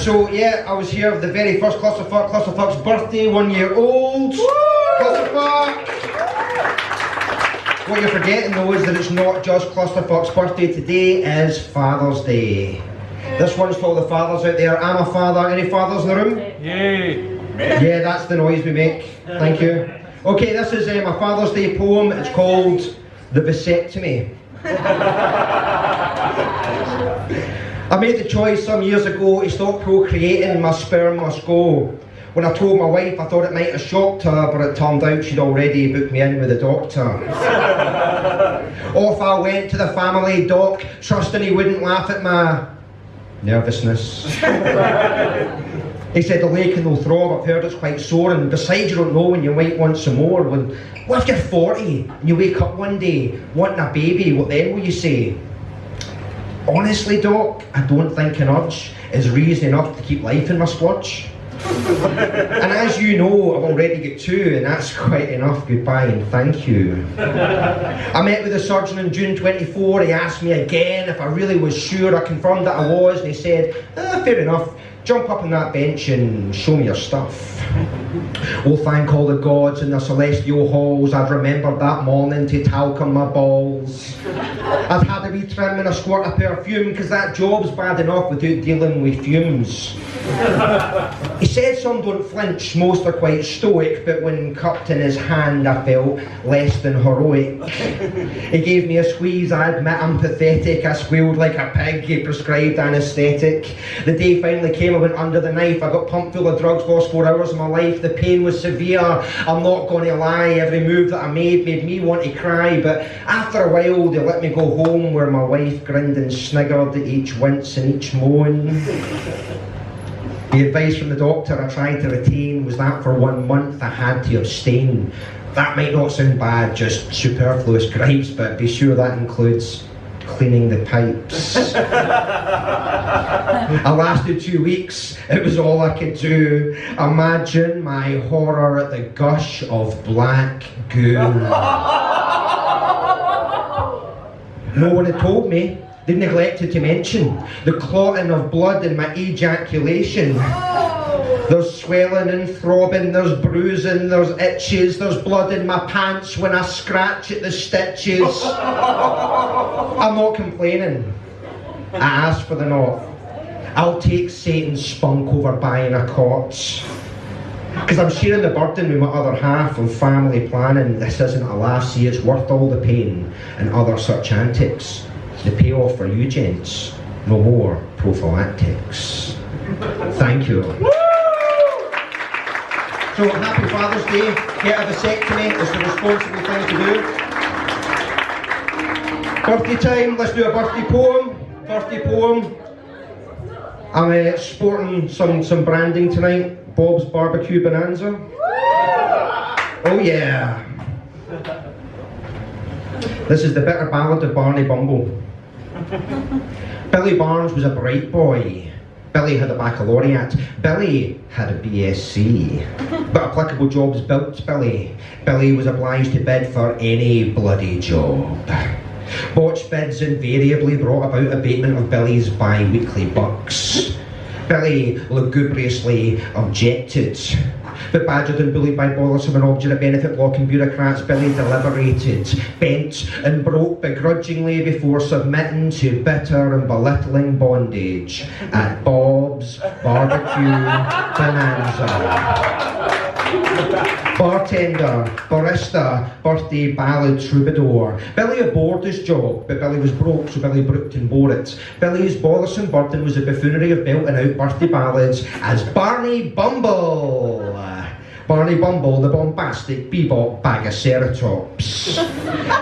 So yeah, I was here for the very first Clusterfuck's birthday, 1 year old. Clusterfuck! What you're forgetting though is that it's not just Clusterfuck's birthday. Today is Father's Day. This one's for all the fathers out there. I'm a father. Any fathers in the room? Yay! Yeah, that's the noise we make. Thank you. Okay, this is my Father's Day poem. It's called The Vasectomy. I made the choice some years ago to stop procreating. My sperm must go. When I told my wife, I thought it might have shocked her, but it turned out she'd already booked me in with a doctor. Off I went to the family doc, trusting he wouldn't laugh at my nervousness. He said the lake and no throb, I've heard it's quite sore, and besides you don't know when you might want some more. What if you're 40 and you wake up one day wanting a baby, what then will you say? Honestly, doc, I don't think an urge is reason enough to keep life in my splodge. And as you know, I've already got 2, and that's quite enough. Goodbye and thank you. I met with the surgeon on June 24. He asked me again if I really was sure. I confirmed that I was, and he said, fair enough. Jump up on that bench and show me your stuff. Oh, thank all the gods in their celestial halls, I'd remembered that morning to talcum my balls. I'd had a wee trim and a squirt of perfume, because that job's bad enough without dealing with fumes. He said some don't flinch, most are quite stoic, but when cupped in his hand I felt less than heroic. He gave me a squeeze, I admit I'm pathetic, I squealed like a pig, he prescribed anaesthetic. The day finally came, I went under the knife, I got pumped full of drugs, lost 4 hours of my life, the pain was severe, I'm not going to lie, every move that I made me want to cry, but after a while they let me go home where my wife grinned and sniggered at each wince and each moan. The advice from the doctor I tried to retain was that for 1 month I had to abstain. That might not sound bad, just superfluous gripes, but be sure that includes cleaning the pipes. I lasted 2 weeks, it was all I could do. Imagine my horror at the gush of black goo. No one had told me. They neglected to mention the clotting of blood in my ejaculation. There's swelling and throbbing, there's bruising, there's itches, there's blood in my pants when I scratch at the stitches. I'm not complaining. I asked for the knock. I'll take Satan's spunk over buying a cot. Because I'm sharing the burden with my other half of family planning. This isn't a laugh, see, it's worth all the pain and other such antics. The payoff for you gents, no more prophylactics. Thank you. So happy Father's Day, get a vasectomy, it's the responsible thing to do. Birthday time, let's do a birthday poem. I'm sporting some branding tonight, Bob's Barbecue Bonanza. Oh yeah. This is the bitter ballad of Barney Bumble. Billy Barnes was a bright boy. Billy had a baccalaureate. Billy had a BSc. But applicable jobs built Billy. Billy was obliged to bid for any bloody job. Botched bids invariably brought about abatement of Billy's bi-weekly bucks. Billy lugubriously objected. But badgered and bullied by bothersome and obdurate benefit blocking bureaucrats, Billy deliberated, bent and broke begrudgingly before submitting to bitter and belittling bondage at Bob's Barbecue Bonanza. Bartender, barista, birthday ballad troubadour. Billy abhorred his job, but Billy was broke, so Billy brooked and bore it. Billy's bothersome burden was the buffoonery of belting out birthday ballads as Barney Bumble. Barney Bumble, the bombastic bebop bagaceratops.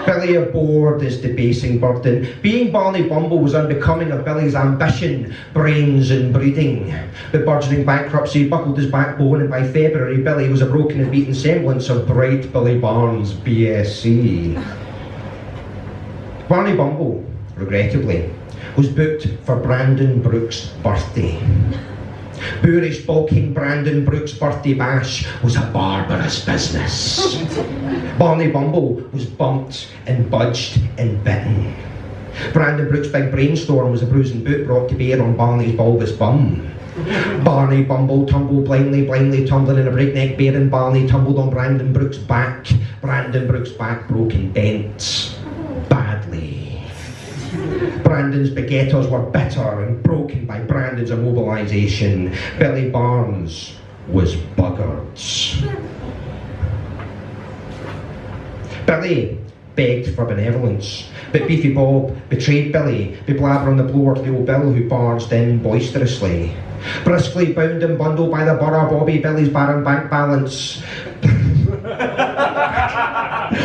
Billy abhorred his debasing burden. Being Barney Bumble was unbecoming of Billy's ambition, brains and breeding. The burgeoning bankruptcy buckled his backbone, and by February Billy was a broken and beaten semblance of bright Billy Barnes, BSc. Barney Bumble, regrettably, was booked for Brandon Brooks' birthday. Boorish, bulking Brandon Brooks' birthday bash was a barbarous business. Barney Bumble was bumped and budged and bitten. Brandon Brooks' big brainstorm was a bruising boot brought to bear on Barney's bulbous bum. Barney, Bumble, tumble blindly, blindly tumbling in a breakneck bear, and Barney tumbled on Brandon Brooks' back. Brandon Brooks' back broke in dents. Badly. Brandon's baguettes were bitter and broken by Brandon's immobilisation. Billy Barnes was buggered. Billy begged for benevolence, but Beefy Bob betrayed Billy by blabbering the blower to the old Bill, who barged in boisterously. Briskly bound and bundled by the borough Bobby, Billy's barren bank balance.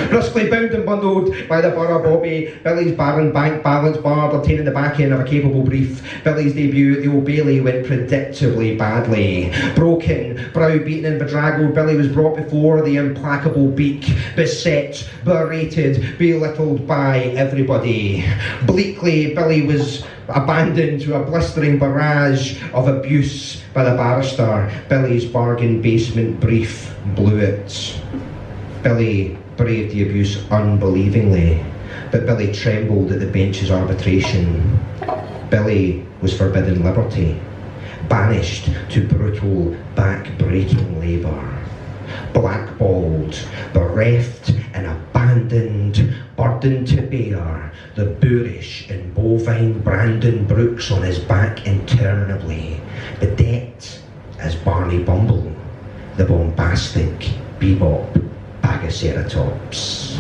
Briskly bound and bundled by the borough Bobby, Billy's barren bank balance barred, obtaining the back end of a capable brief. Billy's debut at the Old Bailey went predictably badly. Broken, browbeaten and bedraggled, Billy was brought before the implacable beak, beset, berated, belittled by everybody. Bleakly, Billy was abandoned to a blistering barrage of abuse by the barrister. Billy's bargain basement brief blew it. Billy braved the abuse unbelievingly, but Billy trembled at the bench's arbitration. Billy was forbidden liberty, banished to brutal, back-breaking labour. Blackballed, bereft and abandoned, burdened to bear the boorish and bovine Brandon Brooks on his back interminably, bedecked as Barney Bumble, the bombastic bebop Bagaceratops.